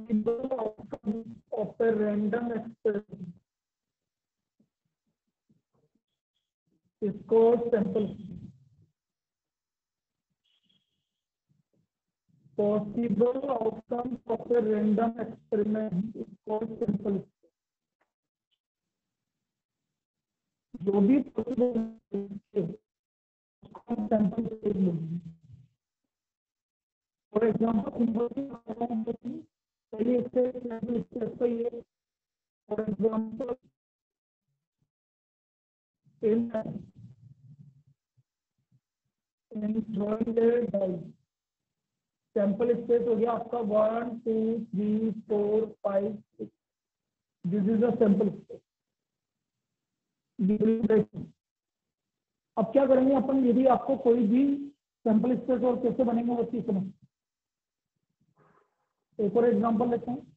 possible outcome of a random experiment is called sample space. Possible outcomes of a random experiment is called sample space. जो भी sample space लेंगे, for example पहले sample space का ये, for example in die, sample space हो गया आपका 1 2 3 4 5 6, this is a sample space. अब क्या करेंगे अपन, यदि आपको कोई भी सैंपल स्पेस और कैसे बनेंगे वो चीज समझ, एक और एग्जांपल लेते हैं।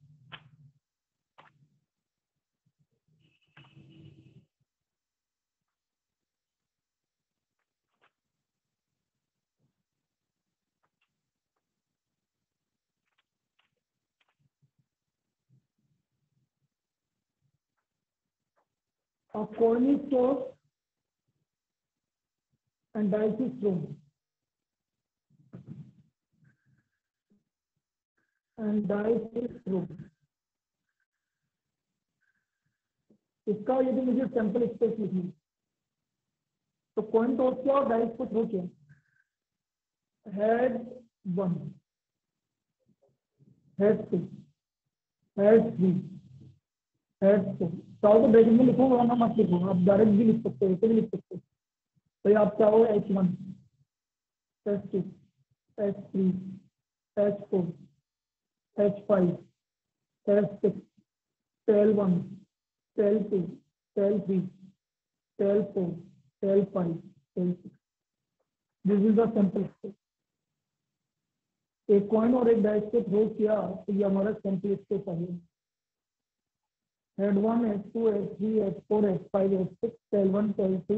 A coin is tossed and dice is thrown, and dice is thrown। इसका यदि मुझे सैंपल स्पेस लिखनी तो कॉइन टॉस किया और डाइस को थ्रो किया, हेड 1, हेड 2, हेड 3, हेड 4। चाहो तो ब्रैकेट में लिखो वरना मत लिखो, आप डायरेक्ट भी लिख सकते हो, ऐसे भी लिख सकते हो। तो आप चाहो H1, H2, H3, H4, H5, H6, L1, L2, L3, L4, L5, L6। This is the sample space. एक कॉइन और एक डाइस को थ्रो किया तो ये हमारा सैंपल स्पेस आ गया। L1, L2, L3, L4, L5, L6, L1, L2,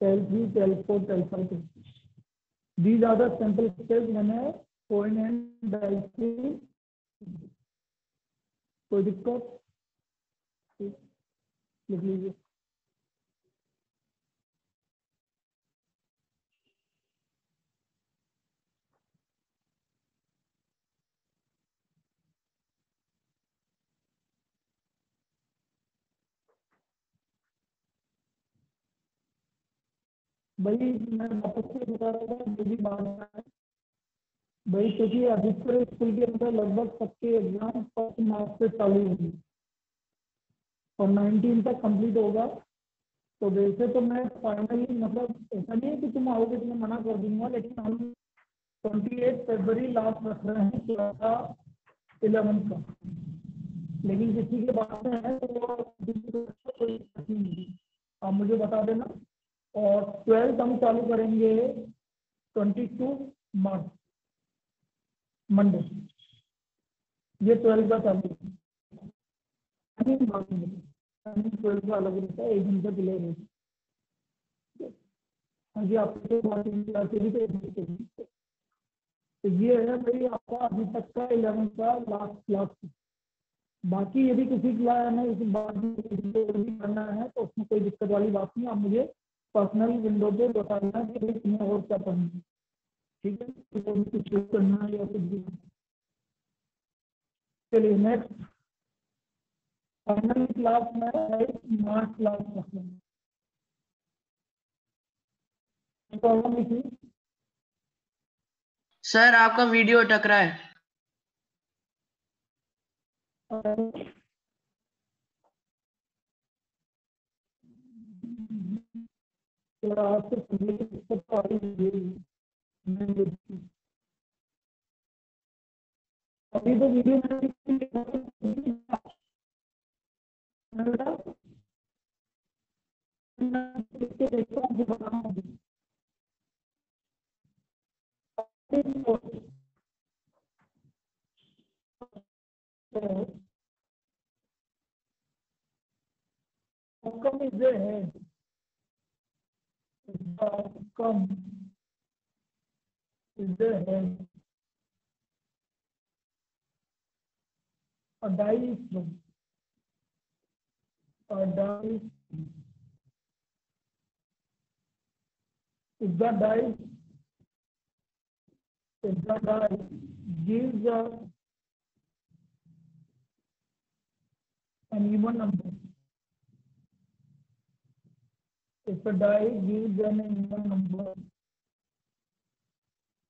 L3, L4, L5, L6। These are the sample space when a coin and dice is। कोई दिक्कत लिख लीजिए। भाई मैं वापस से बता रहा था, जो भी बात है भाई, क्योंकि अधिकतर स्कूल के अंदर लगभग सबके एग्जाम 1 मार्च से चालू होंगे और 19 तक कंप्लीट होगा। तो वैसे तो मैं फाइनली, मतलब ऐसा नहीं है कि तुम आओगे तो मैं मना कर दूंगा, लेकिन हम 28 फरवरी लास्ट रख रहे हैं क्लास 11 का। लेकिन किसी के बाद में है तो कोई नहीं, आप मुझे बता देना। और 12th हम चालू करेंगे 22 मार्च, मंडे। ये 12th का चालू है, 12th का अलग रहता है, 1 दिन का डिले रहता है। हाँ जी, आपको तो ये है भाई आपका अभी तक का 11 का लास्ट क्लास। बाकी यदि किसी क्लास में इस बात भी करना है तो उसमें कोई दिक्कत वाली बात नहीं, आप मुझे पर्सनल विंडो पे बताना कि भाई तुम्हें और क्या करना है, ठीक है? तो कुछ करना है या कुछ भी। चलिए नेक्स्ट, फाइनल क्लास में मार्च क्लास रखना है। सर आपका वीडियो अटक रहा है। अभी तो video outcome is there, the outcome is there, A diestrom. A diestrom. If the die gives an even number. If a die gives an even number,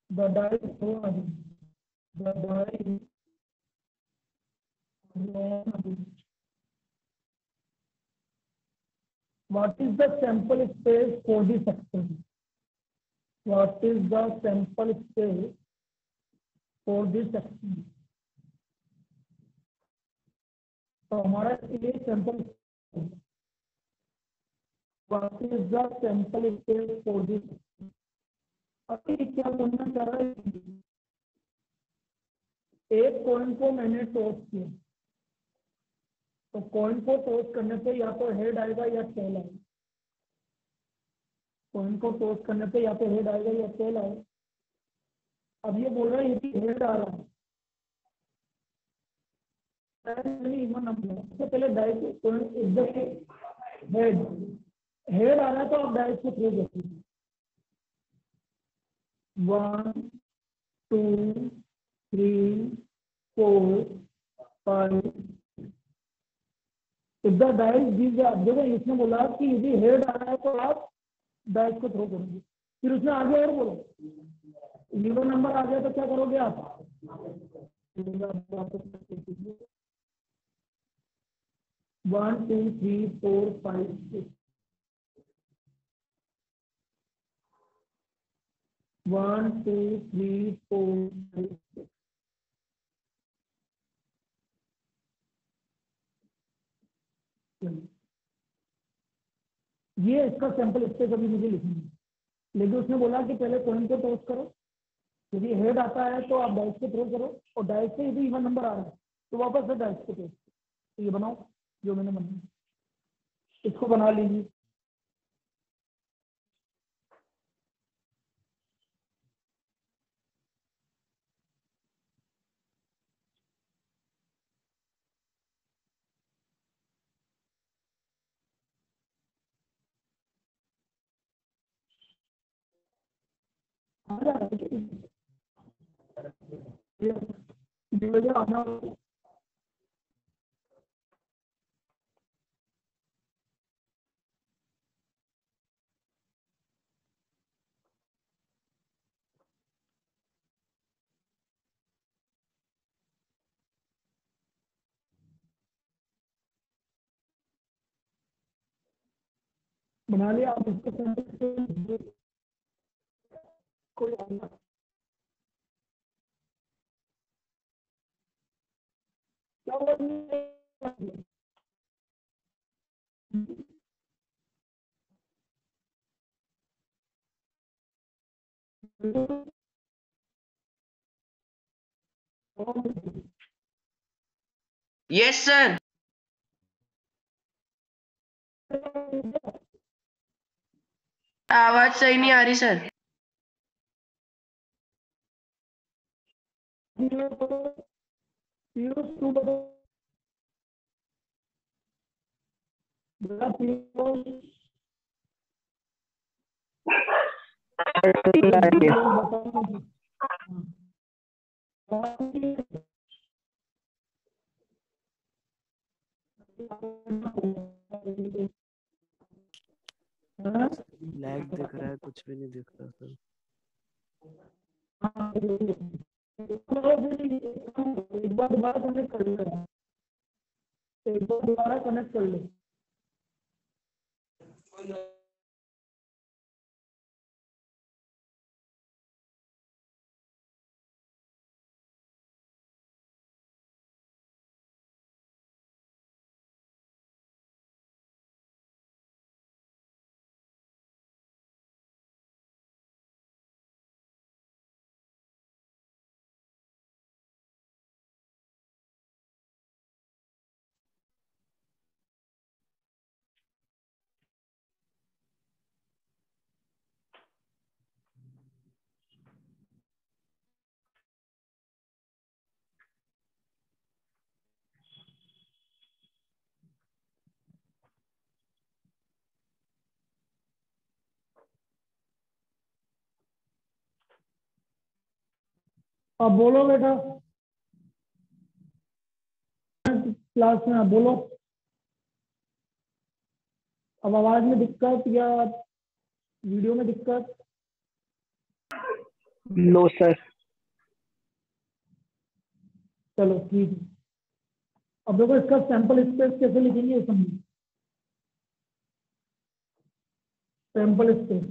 the die is thrown away. The die is thrown away. What is the sample space for this experiment? What is the sample space for this experiment? तो हमारा ये sample, what is the sample space for this? अभी क्या बोलना चाह रहा है, एक कॉइन को मैंने टॉस किया, तो कॉइन को टॉस करने पे या तो हेड आएगा या टेल आएगा। कॉइन को टॉस करने पे या तो हेड आएगा या टेल आएगा। अब ये बोल रहा है यदि हेड आ रहा है, सबसे पहले डाइस हेड आ रहा है तो आप डाइस को थ्रो करते हैं। 1 2 3 4 5। इफ द डाइस गिव्स, देखो इसने बोला कि यदि हेड आ रहा है तो आप डाइस को थ्रो करोगे। फिर उसने आगे और बोला जीरो नंबर आ गया तो क्या करोगे आप? 1 2 3 4 5 6। 1 2 3 4 5 6। ये इसका सैंपल स्पेस अभी मुझे लिखना है, लेकिन उसने बोला कि पहले कॉइन को टॉस करो, यदि हेड आता है तो आप डाइस को थ्रो करो, और डाइस से यदि इवन नंबर आ रहा है तो वापस से डाइस को टॉस करो। तो ये बनाओ जो मैंने बनाया, इसको बना लीजिए। आना बना लिया आप इसको सैंपल कोई आना। क्या Yes, sir. आवाज सही नहीं आ रही सर। लैग दिख रहा है, कुछ भी नहीं दिख रहा सर। एक बार दोबारा कनेक्ट कर ले, एक बार दोबारा कनेक्ट कर ले। अब बोलो बेटा, क्लास में आप बोलो। अब आवाज में दिक्कत या वीडियो में दिक्कत? No sir. चलो ठीक है। अब देखो इसका सैंपल स्पेस कैसे लिखेंगे समझिए। सैंपल स्पेस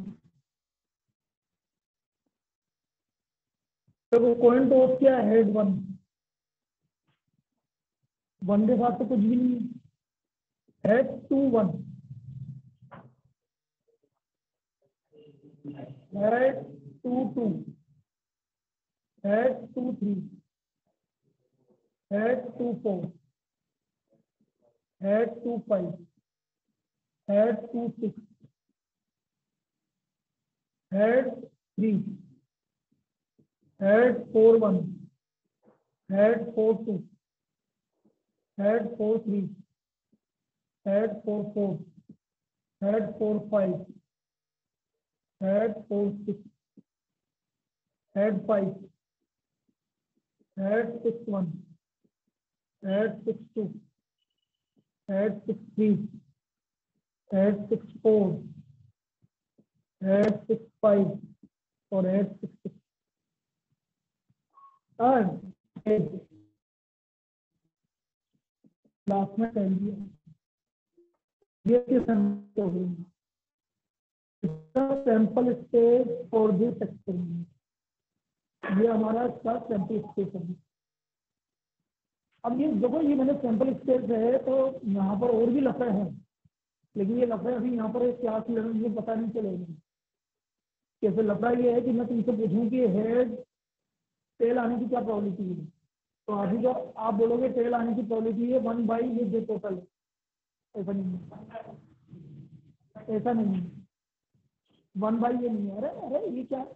देखो, कोइन टॉस क्या है? हेड वन, वन के साथ तो कुछ भी नहीं है। Head two one, head two two, head two three, head two four, head two five, head two six, head three, head four one, head four two, head four three, head four four, head four five, head four six, head five, head six one, head six two, head six three, head six four, head six five और head six six. Last में कर दिया ये sample space for this experiment, ये हमारा इसका sample space है। अब ये देखो, ये मैंने सैंपल स्पेस है तो यहाँ पर और भी लफड़े हैं, लेकिन ये लफड़े अभी यहाँ पर एक क्लास में मुझे पता नहीं चलेगा। कैसे लफड़ा ये है कि मैं तुमसे पूछूं कि हेड टेल आने की क्या प्रोबेबिलिटी है, तो अभी जो आप बोलोगे टेल आने की प्रोबेबिलिटी है 1 बाई ये जो टोटल है। ऐसा नहीं है, ऐसा नहीं है, 1 बाई ये नहीं है। अरे अरे ये क्या है?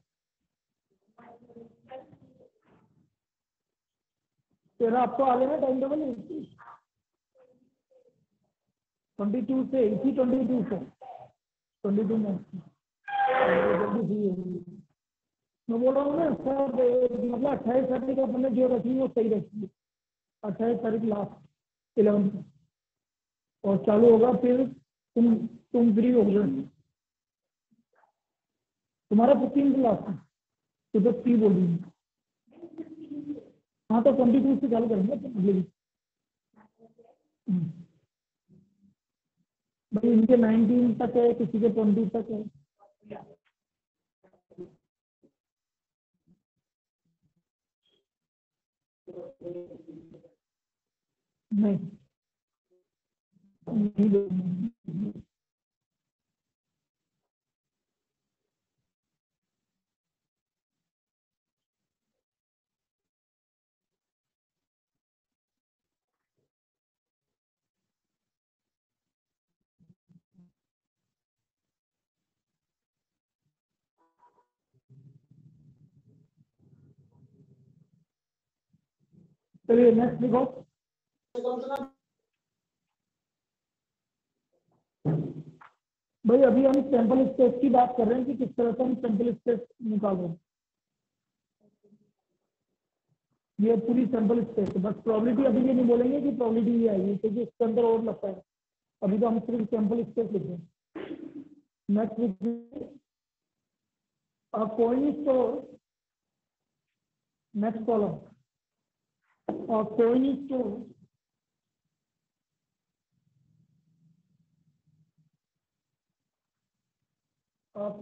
तेरा अब तो आ गया ना टाइम टेबल 22 से, इसी 22 से 22 में जल्दी फ्री होगी। मैं बोल रहा हूँ ना सर, मतलब 28 तारीख अपने जो रखी वो सही रखी, 28 तारीख लास्ट 11 और चालू होगा फिर तुम फ्री हो गए। तुम्हारा 15 क्लास है तो जब फ्री बोल रही हूँ। हाँ तो 22 से चालू करेंगे अगले वीक। भाई इनके 19 तक है, किसी के 20 तक है। नहीं नहीं, चलिए नेक्स्ट लिखो। भाई अभी हम सैंपल स्पेस की बात कर रहे हैं कि किस तरह से हम सैंपल स्पेस निकाल रहे हैं। ये पूरी सैंपल स्पेस है, बस प्रोबेबिलिटी अभी ये नहीं बोलेंगे कि प्रोबेबिलिटी ये आएगी क्योंकि इसके अंदर और लगता है। अभी तो हम सिर्फ सैंपल स्पेस लिख रहे हैं। नेक्स्ट लिखिए कोई स्टोर, नेक्स्ट कॉलम कोई store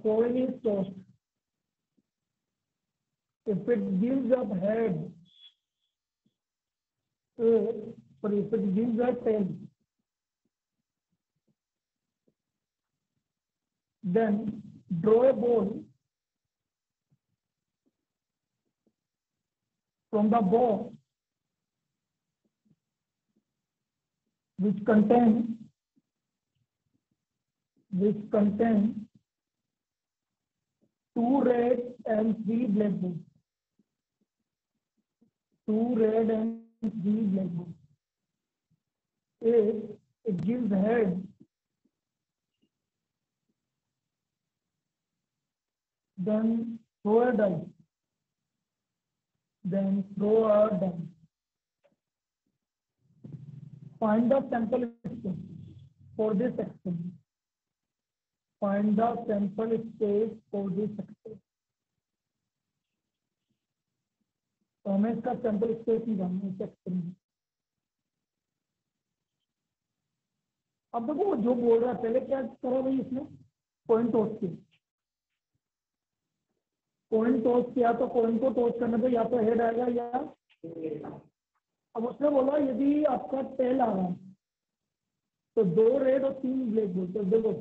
coin is tossed if it gives up head, sorry, if it gives a tail, then draw a ball from the box which contains two red and three black balls. Two red and three black balls. If it gives head, then throw a die. then throw a dam. Find the sample space for this experiment. Find the sample space for this experiment. तो हमें इसका sample space निकालना है इस experiment. अब देखो वो जो बोल रहा है, पहले क्या करा भाई, इसने कॉइन टॉस किया। कॉइन टॉस किया तो कॉइन को टॉस करने पे या तो हेड आएगा या, अब उसने बोला यदि आपका टेल आ रहा है तो 2 रेड और 3 ब्लैक बोलते हैं। देखो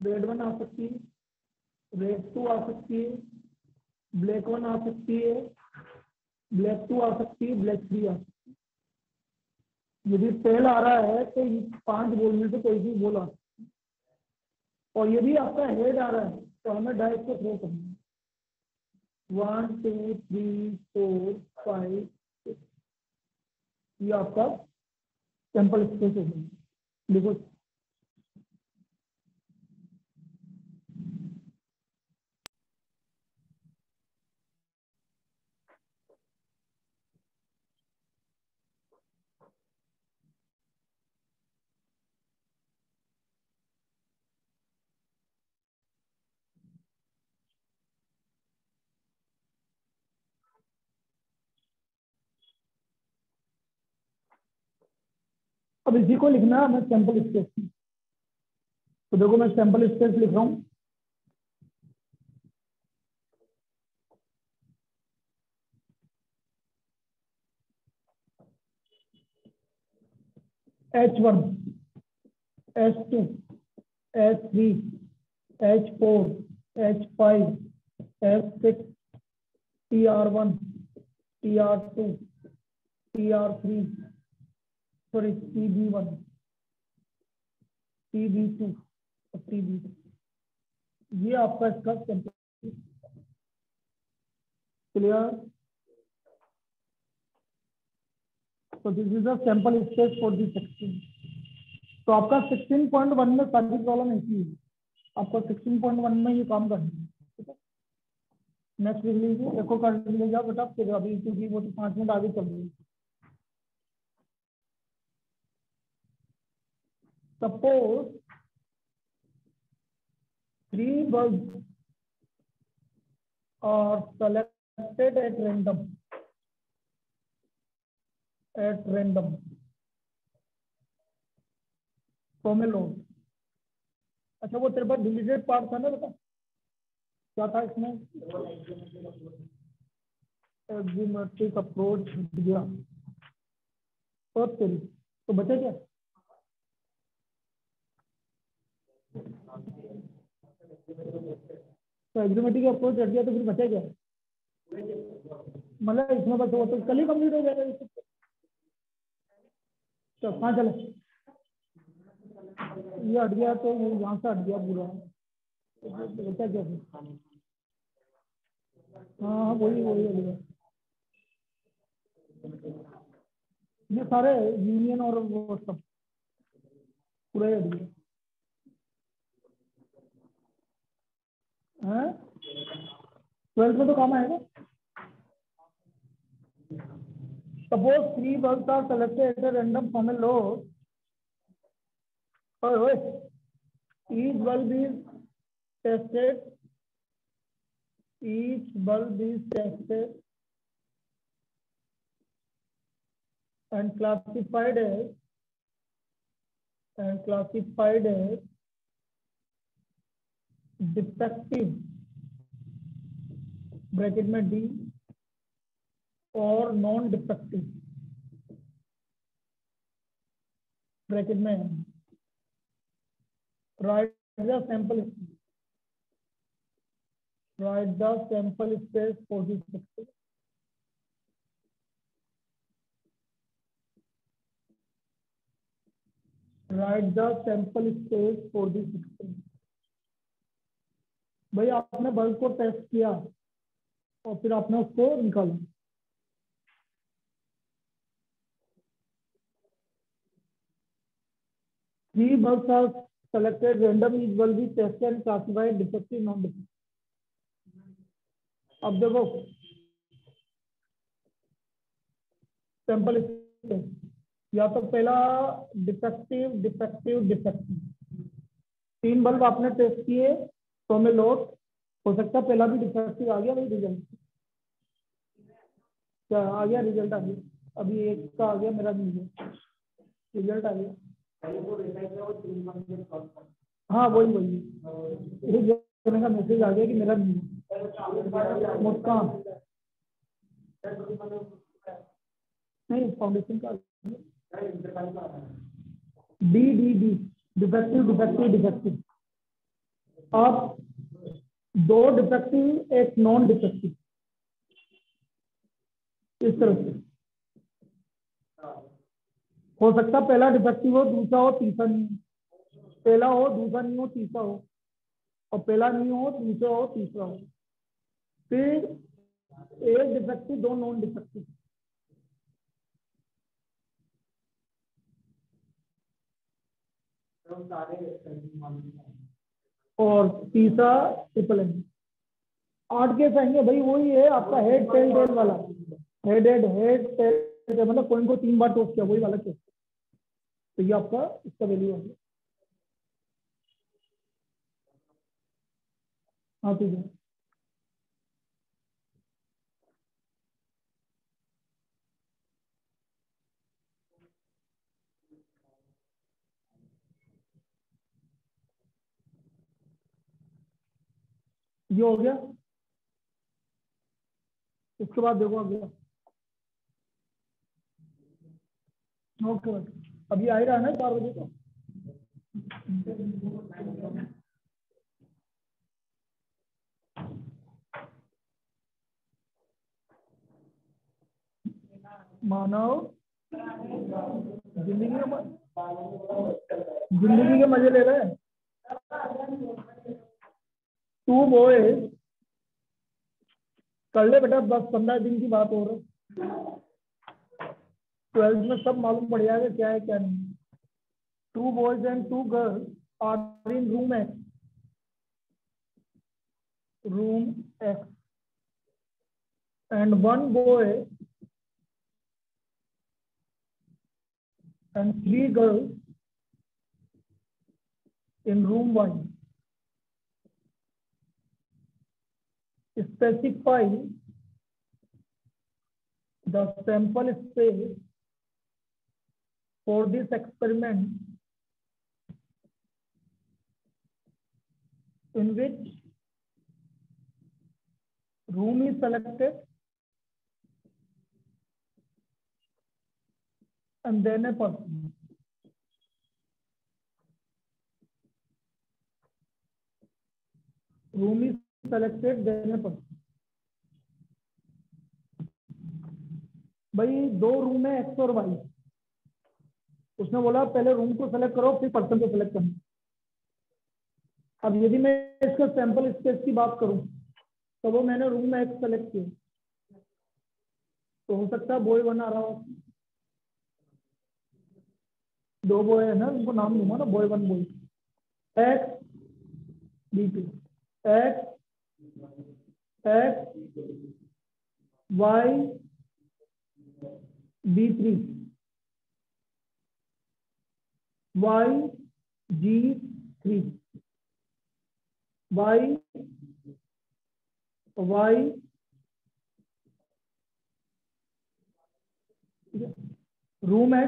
रेड 1 आ सकती है, रेड 2 आ सकती है, ब्लैक 1 आ सकती है, ब्लैक 2 आ सकती है, ब्लैक 3 आ सकती है। यदि टेल आ रहा है तो 5 बोल में से कोई भी बोल आ सकती है। और यदि आपका हेड आ रहा है तो हमें डाइस को थ्रो करना है। 1 2 3 4 5 6, ये आपका सैंपल स्पेस हो गया। देखो अब इसी को लिखना है हमें सैंपल स्पेस में। तो देखो मैं सैंपल स्पेस लिख रहा हूँ। H1, H2, H3, H4, H5, H6, TR1, TR2, TR3, sorry TB1, TB2 और TB3। ये आपका इसका सैंपल क्लियर। तो this is the sample space for this experiment. तो आपका 16.1 में सारी प्रॉब्लम ऐसी है, आपको 16.1 में ये काम करना है। ठीक है, नेक्स्ट लिख लीजिए, एको कर लीजिए बेटा, फिर अभी क्योंकि वो तो 5 मिनट आगे चल रही है। Suppose 3 bulbs are selected at random from a load। अच्छा वो तेरे पास डिलीटेड पार्ट था ना बेटा, क्या था इसमें? एग्जीमेट्रिक अप्रोच दिया और तेरी तो बचा क्या? तो एग्जीमेट्रिक अप्रोच हट गया तो फिर बचा क्या? मतलब इसमें बस वो तो कल ही कंप्लीट हो जाएगा। तो कहाँ चले, ये हट गया तो वो यहाँ से हट गया पूरा, तो बचा क्या फिर? हाँ वही वही हट गया। ये सारे यूनियन और वो सब पूरा हट गया। 12th में तो काम आएगा। Suppose 3 bulbs are selected at a random from a load. Each bulb is tested. Each bulb is tested and classified as defective bracket में D और नॉन डिफेक्टिव ब्रैकेट में M। write the sample space for this experiment। write the sample space for this experiment। भाई आपने bulb को test किया और फिर आपने उसको निकाला। Three bulbs are selected randomly, each bulb is tested and classified defective, non-defective। अब देखो सैंपल या तो पहला डिफेक्टिव डिफेक्टिव डिफेक्टिव, 3 बल्ब आपने टेस्ट किए तो हमें लॉट हो सकता है पहला भी डिफेक्टिव आ गया भाई रिजल्ट, क्या आ गया रिजल्ट आ गया, अभी एक का आ गया मेरा नहीं है रिजल्ट आ गया। हाँ वही वही देने का मैसेज आ गया कि मेरा नहीं है। मुस्कान नहीं फाउंडेशन का D D D defective defective defective, आप 2 डिफेक्टिव एक नॉन डिफेक्टिव इस तरह से हो सकता पहला डिफेक्टिव हो दूसरा हो तीसरा नहीं हो, पहला हो दूसरा नहीं हो तीसरा हो, और पहला नहीं हो दूसरा हो तीसरा हो, फिर एक डिफेक्टिव 2 नॉन डिफेक्टिव, और तीसरा ट्रिपल एम। 8 केस आएंगे भाई, वही है आपका हेड टेल टेल वाला, हेड हेड हेड टेल मतलब कॉइन को 3 बार टॉस किया वही वाला केस, तो ये आपका इसका वैल्यू हो गया। हाँ ठीक है, ये हो गया। उसके बाद देखो अगला, ओके अभी आ ही रहा है ना 4 बजे को। मानव जिंदगी के मजे ले रहे हैं। 2 बॉयज कर ले बेटा, 10-15 दिन की बात हो रही, 12th में सब मालूम पड़ जाएगा क्या है क्या नहीं। 2 boys and 2 girls are in room X, and 1 boy and 3 girls in room Y. Specify the sample space for this experiment in which room is selected and then a person. Room is selected then a person. भाई 2 room है x और Y, उसने बोला पहले room को select करो फिर person को सेलेक्ट करना। अब यदि मैं इसका सैंपल स्पेस की बात करूं तो वो मैंने रूम में एक्स सेलेक्ट किया, तो हो सकता है बॉय 1 आ रहा हो, 2 बॉय है ना उनको नाम दूंगा ना, boy 1 boy X B2 X X Y B3 Y G3 Y Y room है,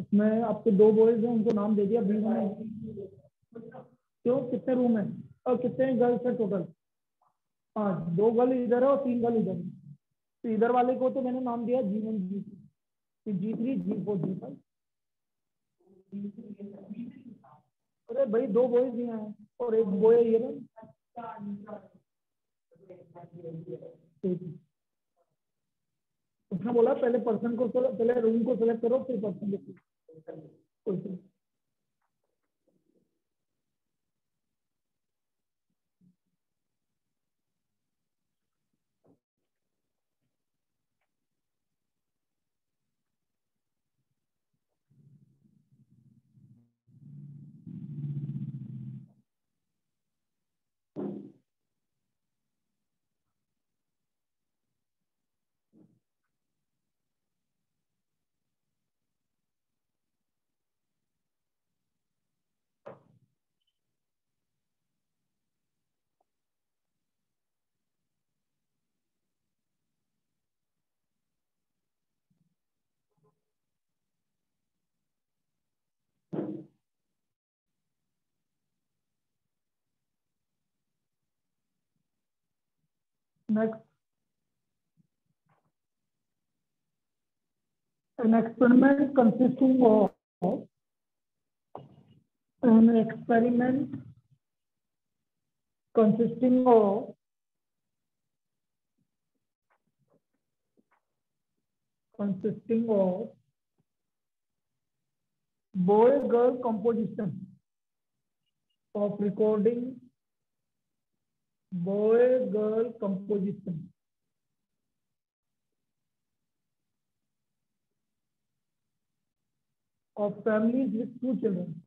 उसमें आपके 2 बॉयज हैं उनको नाम दे दिया B1। क्यों कितने रूम है और कितने गर्ल्स है टोटल? 5, 2 गर्ल इधर है और 3 गर्ल इधर है, तो इधर वाले को तो मैंने नाम दिया G1 G2, फिर G3 G4 G5। अरे भाई 2 बॉयज यहाँ है और 1 बॉय ये ना, उसने बोला पहले पर्सन को पहले रूम को सेलेक्ट करो फिर पर्सन को। Next, an experiment consisting of boy-girl composition of recording boy-girl composition of families with two children.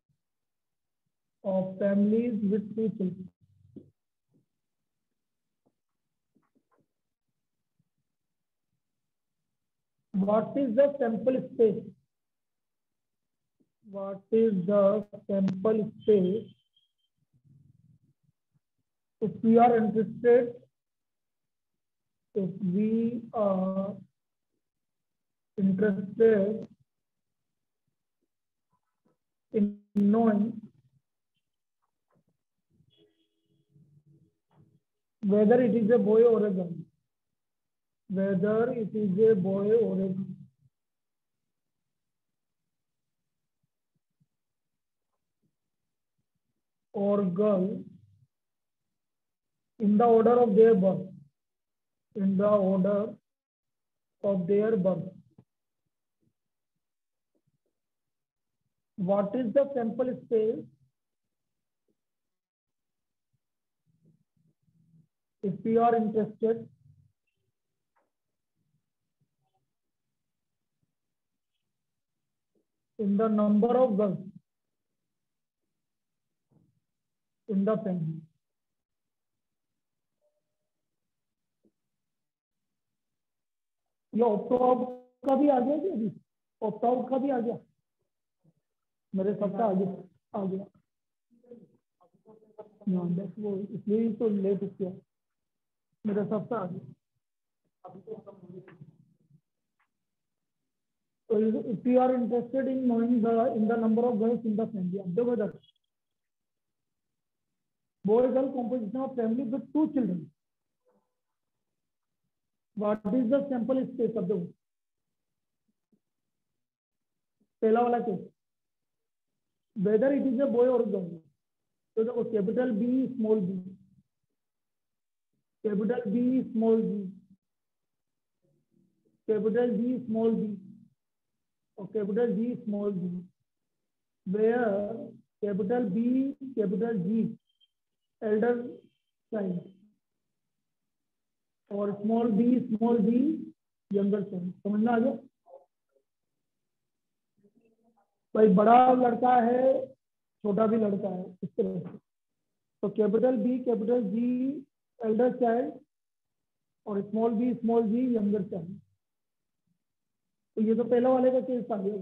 What is the sample space? If we are interested in knowing whether it is a boy or a girl. Or girl in the order of their birth. What is the sample space? If we are interested in the number of girls in the family. ये opt out का भी आ गया क्या अभी? Opt out का भी आ गया मेरे सबका आ गया बस वो इसलिए तो लेट किया मेरे सबका आ गया. So if you are interested in knowing the number of girls in the family, observe that boy-girl composition of family with two children. What is the sample space of the पहला वाला case whether it is a boy or girl. तो देखो capital B small b, capital B small b, capital B small b और capital G small b, where capital B capital G Elder child और small b younger child. समझना आ गया भाई? बड़ा लड़का है छोटा भी लड़का है इस तरह से. तो capital B capital G Elder child और स्मॉल b यंगर चाइल्ड. तो ये तो पहला वाले का केस आ गया.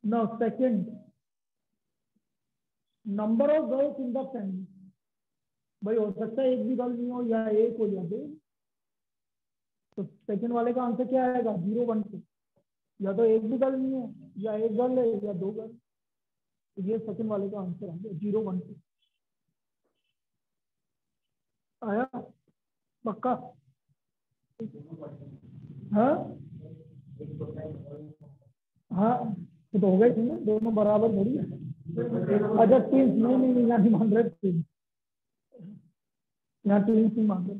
Now second, number of girls in the family. भाई हो सकता है एक भी गर्ल नहीं हो या एक हो या दो. तो सेकंड वाले का आंसर क्या आएगा? 0 1 2. या तो एक भी गर्ल नहीं है या एक गर्ल है या दो गर्ल. तो ये सेकंड वाले का आंसर आ गया 0 1 2. आया पक्का? हाँ हाँ तो हो गए थे ना, दोनों बराबर थोड़ी है. अच्छा टीम नहीं यहाँ नहीं मान रहे टीम, यहाँ टीम नहीं मान रहे.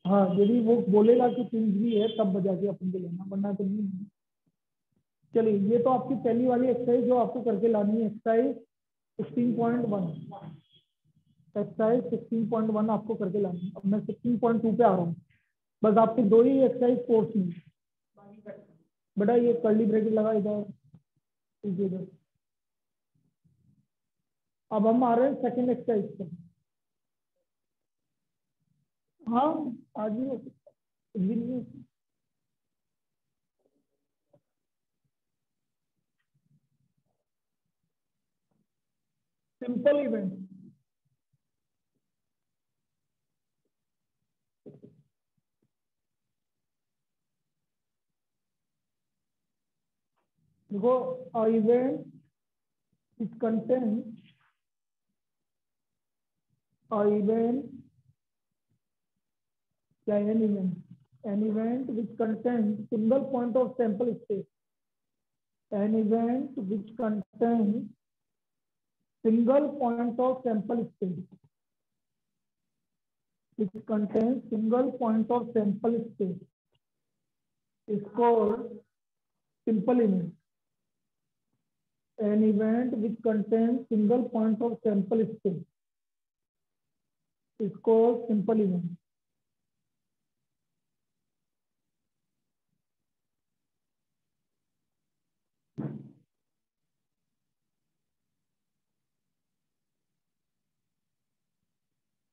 हाँ यदि वो बोलेगा कि टीम भी है तब बजा के अपन को लेना, वरना तो नहीं. चलिए ये तो आपकी पहली वाली एक्सरसाइज जो आपको करके लानी है, एक्सरसाइज 16.1. एक्सरसाइज 16.1 आपको करके लानी है. अब मैं 16.2 पे आ रहा हूँ. बस आपके दो ही एक्सरसाइज कोर्स में. बेटा ये कर्ली ब्रैकेट लगा इधर. अब हम आ रहे हैं सेकंड एक्सरसाइज पर. हाँ आज भी हो सकता है. Simple event. देखो event which contains an event which contains single point of sample space. An event which contains single point of sample space. Which contains single point of sample space is called simple event. An event which contains single point of sample space is called simple event.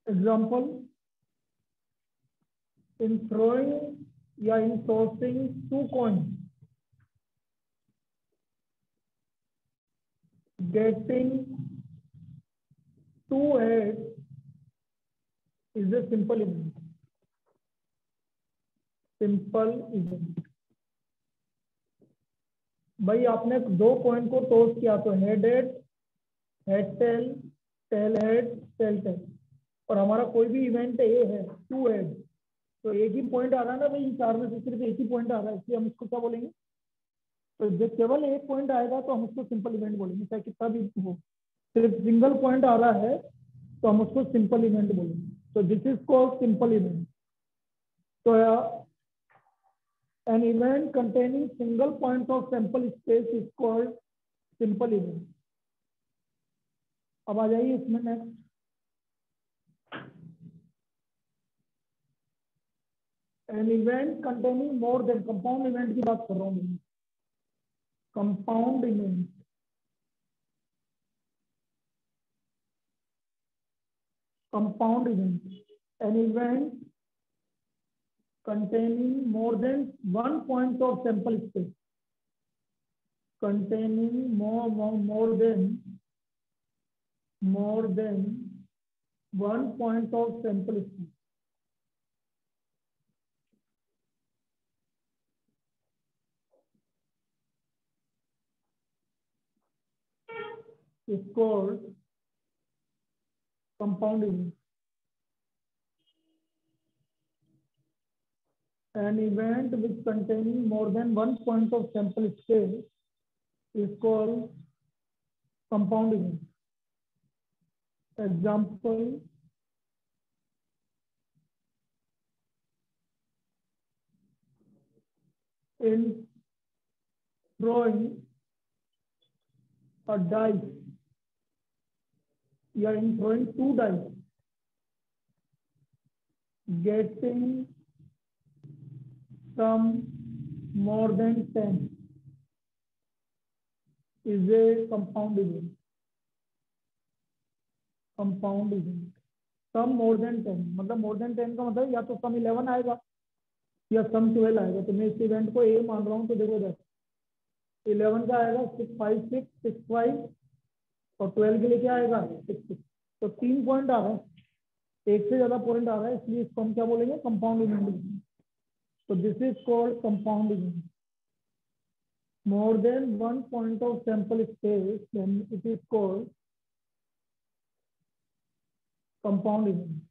Example, in throwing या in tossing 2 coins, getting 2 heads is a simple event. Simple event. भाई आपने 2 coin को toss किया तो head head, head tail, tail head, tail tail, और हमारा कोई भी इवेंट ए है 2 हेड, तो एक ही पॉइंट आ रहा है ना भाई, इन 4 में से सिर्फ एक ही पॉइंट आ रहा है, इसलिए हम इसको क्या बोलेंगे? तो जब केवल एक पॉइंट आएगा तो हम उसको सिंपल इवेंट बोलेंगे, चाहे कितना भी हो। सिर्फ सिंगल पॉइंट आ रहा है तो हम उसको सिंपल इवेंट बोलेंगे। तो this is called simple event. तो an event containing single point of sample space is called simple event. अब आ जाइए इसमें next, an event containing more than, compound event की बात कर रहा हूँ मैं, compound event. Compound event, an event containing more than 1 point of sample space, containing more than 1 point of sample space is called compound event. An event which containing more than 1 point of sample space is called compound event. Example, in throwing a dice, you are in throwing 2 dice, getting some more than 10 is a compound event. Compound event. Some more than 10 मतलब more than 10 का मतलब या तो सम 11 आएगा या सम 12 आएगा। तो मैं इस इवेंट को ए मान रहा हूँ, तो देखो इधर 11 का आएगा 6 5 6 6 5 और 12 के लिए क्या आएगा 6 6। तो 3 पॉइंट आ रहा है, एक से ज्यादा पॉइंट आ रहा है, इसलिए इसको हम क्या बोलेंगे? Compound event. So this is called compound event. More than 1 point of sample space, then it is called compound event.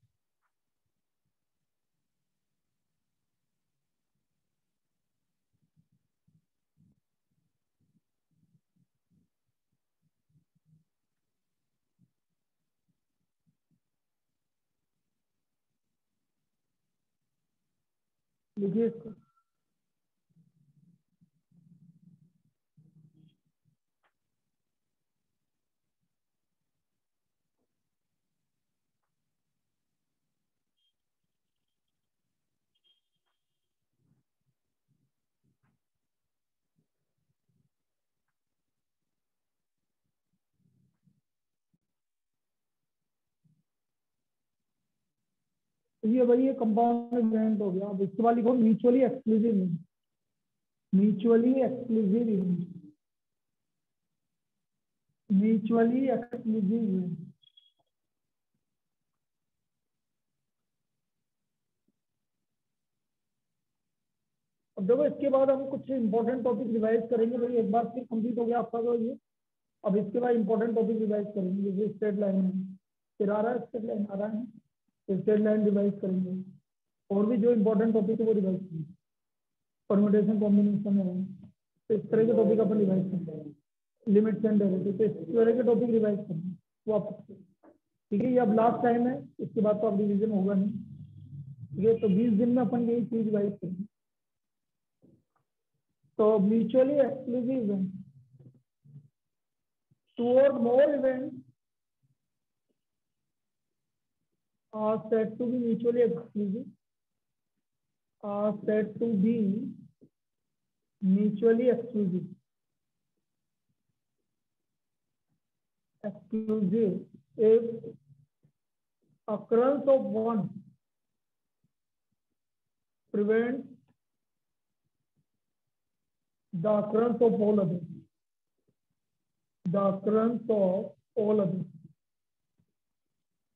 लिखिए इसको। ये भाई ये कंपाउंड इवेंट हो गया। अब इसके बाद लिखो mutually exclusive event. Mutually exclusive event. Mutually exclusive event. अब देखो इसके बाद हम कुछ इंपॉर्टेंट टॉपिक रिवाइज करेंगे। भाई एक बार फिर कंप्लीट हो गया आपका तो ये अब इसके बाद इंपॉर्टेंट टॉपिक रिवाइज करेंगे, जैसे स्ट्रेट लाइन है, फिर आ रहा है स्ट्रेट लाइन आ रहा है, फिर स्ट्रेट लाइन रिवाइज करेंगे, और भी जो इंपॉर्टेंट टॉपिक है वो रिवाइज करेंगे, परम्यूटेशन कॉम्बिनेशन है, तो इस तरह के टॉपिक अपन रिवाइज करेंगे, लिमिट्स एंड डेरिवेटिव, तो इस तरह के टॉपिक रिवाइज करेंगे वापस। ठीक है, ये अब लास्ट टाइम है, इसके बाद तो अब रिविजन होगा नहीं। ठीक है, तो 20 दिन में अपन यही चीज रिवाइज करेंगे। तो mutually exclusive event, two or more events are said to be mutually exclusive, are said to be mutually exclusive. Exclusive if occurrence of one prevents the occurrence of all others. The occurrence of all others.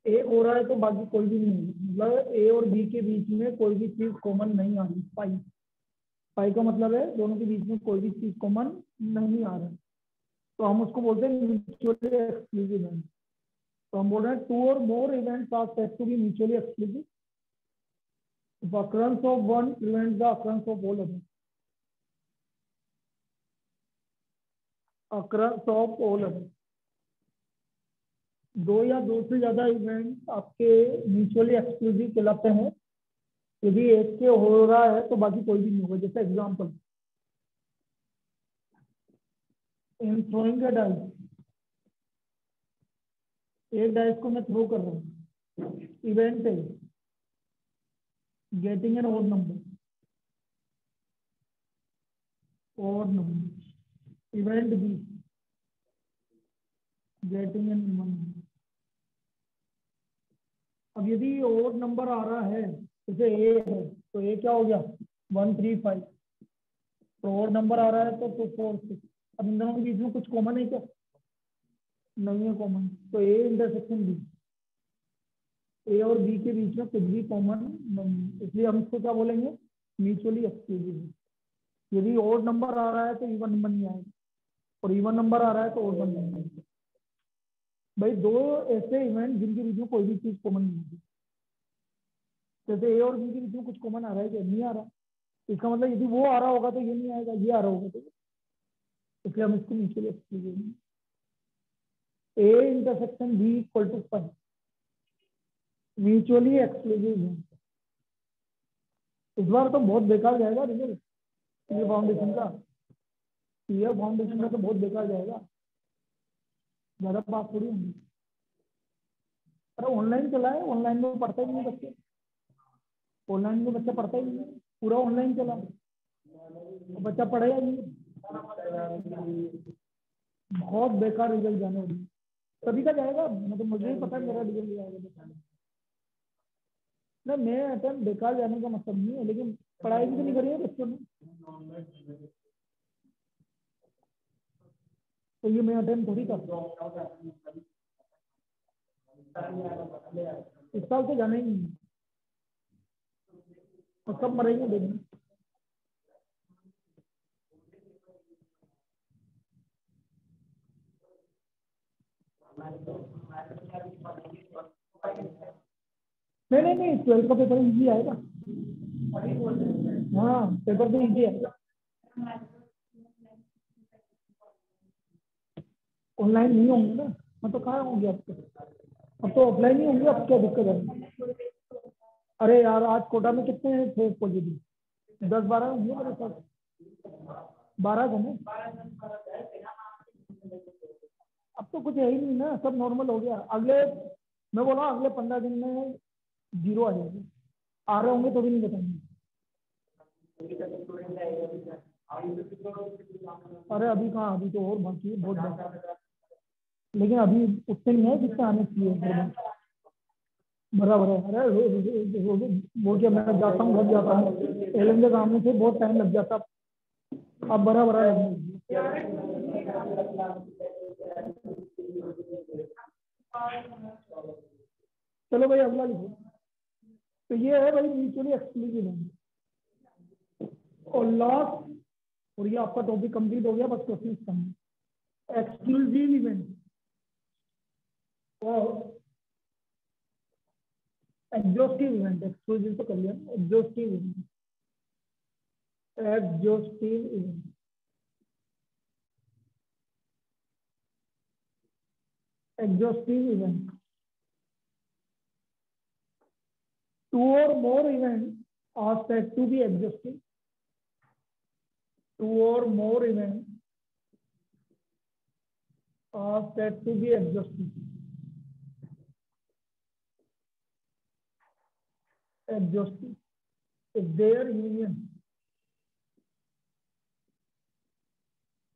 ए हो रहा है तो बाकी कोई भी नहीं है, मतलब ए और बी के बीच में कोई भी चीज कॉमन नहीं आ रही। पाई, पाई का मतलब है दोनों के बीच में कोई भी चीज कॉमन नहीं आ रहा है, तो हम उसको बोलते हैं म्यूचुअली एक्सक्लूसिव इवेंट। तो हम बोल रहे हैं टू और more events are said to be mutually exclusive if occurrence of one prevents the occurrence of all others. Occurrence of all others, दो या दो से ज्यादा इवेंट आपके म्यूचुअली एक्सक्लूसिव कहलाते हैं यदि एक के हो रहा है तो बाकी कोई भी नहीं होगा। जैसे example, in throwing a dice, एक डाइस को मैं थ्रो कर रहा हूँ, इवेंट है getting an odd number, odd number, event B getting an even number. अब यदि ओड नंबर आ रहा है, जैसे ए है, तो ए क्या हो गया 1 3 5, तो ओड नंबर आ रहा है तो 2 4 6। अब इन दोनों के बीच में कुछ कॉमन है क्या? नहीं है कॉमन, तो ए इंटरसेक्शन बी, ए और बी के बीच में कुछ भी कॉमन नहीं, इसलिए हम इसको क्या बोलेंगे, म्यूचुअली एक्सक्लूसिव। यदि ओड नंबर आ रहा है तो इवन नंबर नहीं आएगा, और इवन नंबर आ रहा है तो ओड नंबर नहीं आएगा। भाई दो ऐसे इवेंट जिनके बीच में कोई भी चीज कॉमन नहीं होती, जैसे ए और बी के बीच में कुछ कॉमन आ रहा है क्या? नहीं आ रहा, इसका मतलब यदि वो आ रहा होगा तो ये नहीं आएगा, ये आ रहा होगा तो, इसलिए हम इसको mutually exclusive, A intersection B equal to 5 mutually exclusive है। इस बार तो बहुत बेकार जाएगा रिजल्ट ये फाउंडेशन का, ये फाउंडेशन का तो बहुत बेकार जाएगा, ज्यादा पास थोड़ी होंगी। अरे ऑनलाइन चला है, ऑनलाइन में पढ़ता ही नहीं बच्चे, ऑनलाइन में बच्चा पढ़ता ही नहीं, पूरा ऑनलाइन चला, बच्चा पढ़ेगा नहीं, बहुत बेकार रिजल्ट जाने वाली। सभी का जाएगा, मतलब मुझे ही पता है मेरा रिजल्ट जाएगा। नहीं, मैं अटेम्प्ट बेकार जाने का मतलब नहीं है, लेकिन पढ़ाई भी तो नहीं करी है बच्चों ने, तो ये मैं अटेम्प्ट थोड़ी करता हूँ। इस साल तो जाना ही नहीं, और सब मरेंगे देखना। नहीं 12th का पेपर इजी आएगा। हाँ पेपर तो इजी आएगा, ऑनलाइन नहीं होंगे ना, मैं तो कहाँ होंगे अब तो, अब तो ऑफलाइन ही होंगे, अब क्या दिक्कत है। अरे यार आज कोटा में कितने थे पॉजिटिव? 10-12 होंगे मेरे साथ, 12 थे ना। अब तो कुछ है ही नहीं ना, सब नॉर्मल हो गया। अगले, मैं बोला अगले 15 दिन में 0 आ जाएगी, आ रहे होंगे तो भी नहीं बताएंगे। अरे अभी कहाँ, अभी तो और बाकी है बहुत ज्यादा, लेकिन अभी उतने नहीं है जितने आने चाहिए। बराबर है। अरे वो क्या, मैं जाता हूँ घर जाता हूँ, एलएम के सामने से बहुत टाइम लग जाता, अब बराबर है। चलो भाई अगला लिखो। तो ये है भाई म्यूचुअली एक्सक्लूसिव है। और लास्ट, और ये आपका टॉपिक कंप्लीट हो गया, बस क्वेश्चन कम है। एक्सक्लूसिव इवेंट और एग्जॉस्टिव इवेंट। एक्सक्लूसिव तो कर लिया, exhaustive event, exhaustive event, exhaustive event. Two or more events are said to be exhaustive. Two or more events are said to be exhaustive. Exhaustive. If their union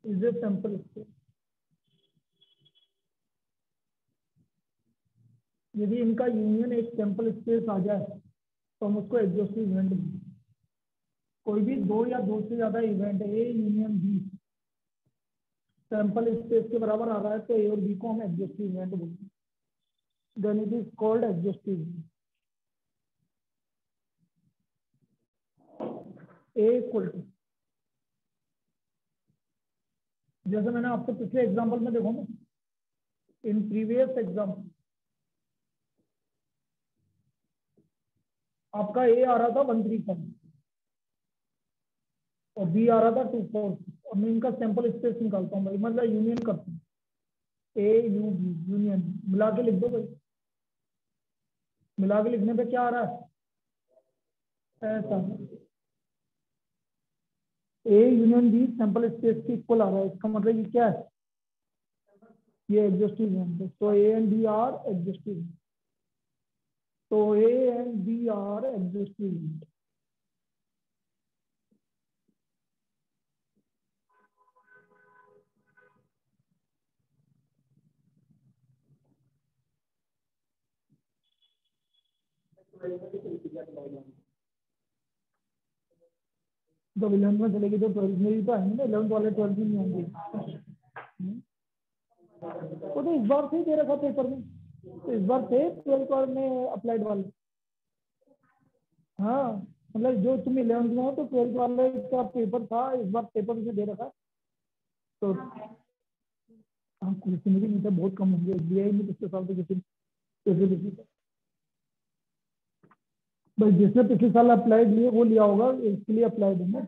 is a sample space. यदि इनका union एक sample space आ जाए तो हम उसको exhaustive event बोलते हैं। कोई भी दो या दो से ज्यादा event A union B sample space के बराबर आ रहा है तो ए और बी को हम एग्जॉस्टिव इवेंट बोलते हैं। Then it is called exhaustive event. A equal to, जैसे मैंने आपको पिछले एग्जांपल में देखो ना, इन प्रीवियस एग्जांपल आपका ए आ रहा था 137 और बी आ रहा था 24 और मैं इनका सैंपल स्पेस निकालता हूँ भाई, मतलब यूनियन करता हूँ, ए यू बी यूनियन मिला के लिख दो भाई। मिला के लिखने पे क्या आ रहा है, ऐसा A union B sample space के इक्वल आ रहा है। इसका मतलब ये क्या है, ये एग्जॉस्टिव इवेंट है। तो A and B are exhaustive, तो A and B are exhaustive event. जब 11th में चलेगी तो 12th में भी तो आएंगे ना, 11th वाले 12th में नहीं आएंगे। वो तो इस बार से ही दे रखा पेपर में, तो इस बार से 12th में अप्लाइड वाले। हाँ मतलब जो तुम 11th में हो तो 12th वाले का पेपर था, इस बार पेपर में दे रखा। तो हाँ किसी में भी नहीं था, बहुत कम होंगे, दिया ही नहीं पिछले साल तो किसी भाई जिसने पिछले साल अप्लाइड लिए वो लिया होगा, इसके लिए अप्लाइड है ना।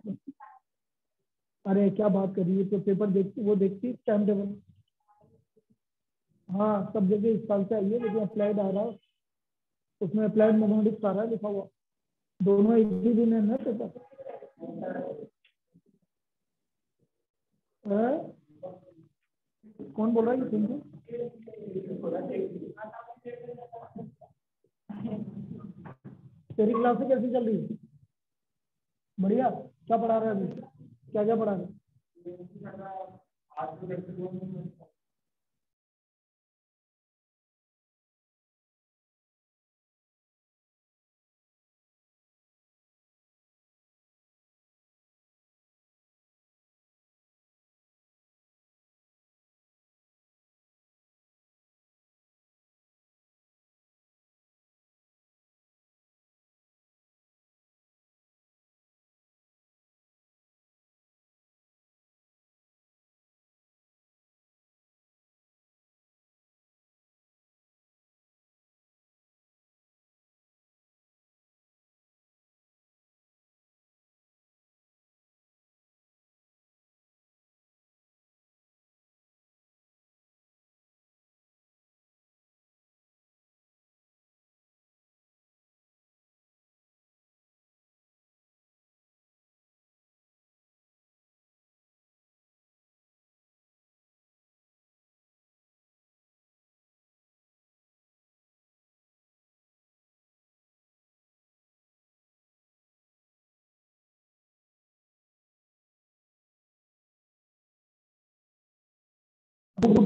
अरे क्या बात कर रही है, तो पेपर देखती, वो देखती टाइम टेबल। हाँ सब जगह इस साल से आई है, लेकिन अप्लाइड आ रहा है, उसमें अप्लाइड मैथमेटिक्स आ रहा है लिखा हुआ, दोनों एक ही दिन है ना पेपर। कौन बोल रहा है तुमको? तेरी क्लासें कैसी चल रही है? बढ़िया। क्या पढ़ा रहा है अभी, क्या क्या पढ़ा रहा है?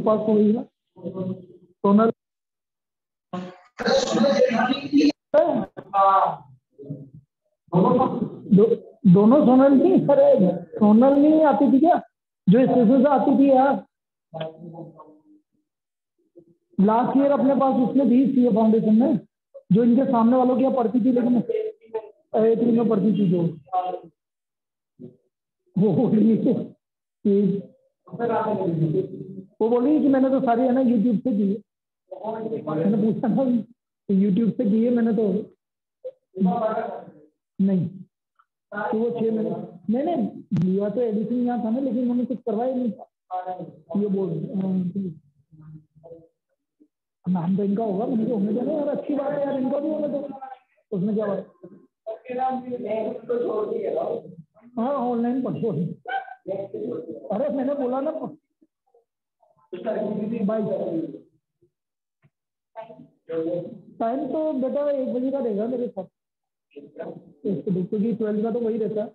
पास हो गई ना सोनल? दोनों सोनल नहीं, अरे सोनल नहीं आती थी क्या, जो स्टेशन से आती थी यार लास्ट ईयर अपने पास, उसने दी थी फाउंडेशन में, जो इनके सामने वालों की पढ़ती थी, लेकिन 8 में पढ़ती थी जो वो वो बोली कि मैंने तो सारी है ना यूट्यूब से की है। मैंने पूछा था यूट्यूब से की है मैंने तो नहीं, तो वो 6 महीने मैंने लिया तो एडिटिंग यहाँ था ना, लेकिन मैंने कुछ करवाया नहीं था। ये बोल नाम तो इनका होगा, मैंने होने देना यार, अच्छी बात है यार, इनका भी होने दो, उसमें क्या बात। हाँ ऑनलाइन पढ़ो। अरे मैंने बोला ना 22 टाइम तो बेटा 1 बजे का रहेगा मेरे साथ, क्योंकि 12 का तो वही रहता है।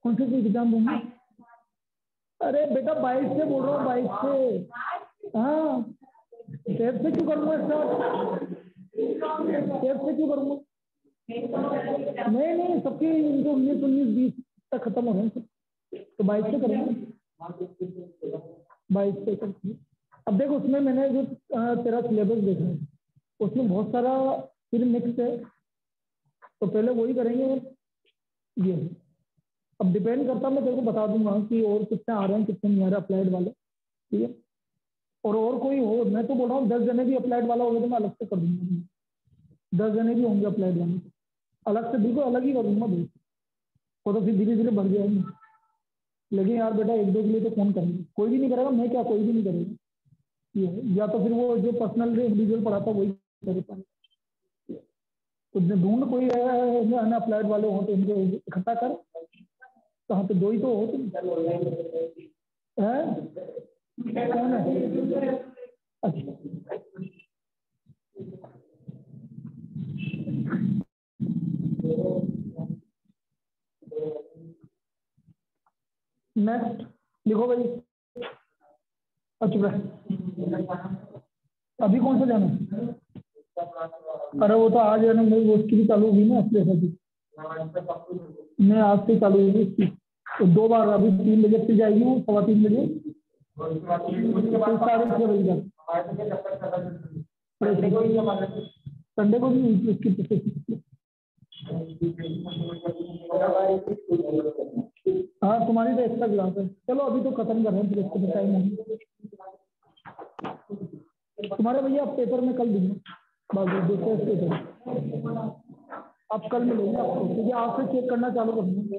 कौन से एग्जाम दूंगा? अरे बेटा 22 से बोल रहा हूँ, 22 से। हाँ सेफ से क्यों करूँगा स्टार्ट, सेफ से क्यों करूँगा? नहीं सबके इनको 19 तक खत्म हो रहे हैं, तो 22 से करेंगे, 22 से करते। अब देखो उसमें मैंने जो तेरा सिलेबस देखा है उसमें बहुत सारा फिर मिक्स है, तो पहले वही करेंगे ये। अब डिपेंड करता, मैं तेरे को बता दूंगा कि और कितने आ रहे हैं कितने नहीं आ रहे अप्लाइड वाले, ठीक है। और कोई हो, मैं तो बोल रहा हूँ 10 जने भी अप्लाइड वाला होगा तो मैं अलग से कर दूंगा, 10 जने भी होंगे अप्लाइड वाले अलग से, बिल्कुल अलग ही कर दूंगा भाई, वो तो फिर धीरे धीरे बढ़ जाएंगे। लेकिन यार बेटा 1-2 के लिए तो कौन करेगा, कोई भी नहीं करेगा, मैं क्या कोई भी नहीं करेगा ये, या तो फिर वो जो पर्सनल इंडिविजुअल पढ़ाता वही करे पाए, तो ढूंढ कोई अप्लाइड वाले हो तो इनको इकट्ठा कर। कहाँ पे 2 ही तो हो तुम, कौन है? अच्छा नेक्स्ट लिखो भाई। अच्छा अभी कौन सा जाना है? अरे वो तो आज है ना, मेरी उसकी भी चालू हुई ना, मैं आज से चालू हुई उसकी, तो 2 बार, अभी 3 बजे फिर जाएगी वो, 3:15 बजे, 6:30 बजे तक। संडे को भी उसकी प्रोसेस। हाँ तुम्हारी तो एक्स्ट्रा क्लास है, चलो अभी तो खत्म कर रहे हैं, फिर इसको टाइम नहीं। तुम्हारे भैया पेपर में कल दूंगा, दूसरे पेपर अब कल मिलेंगे आपको, क्योंकि आज से चेक करना चालू कर दूंगा।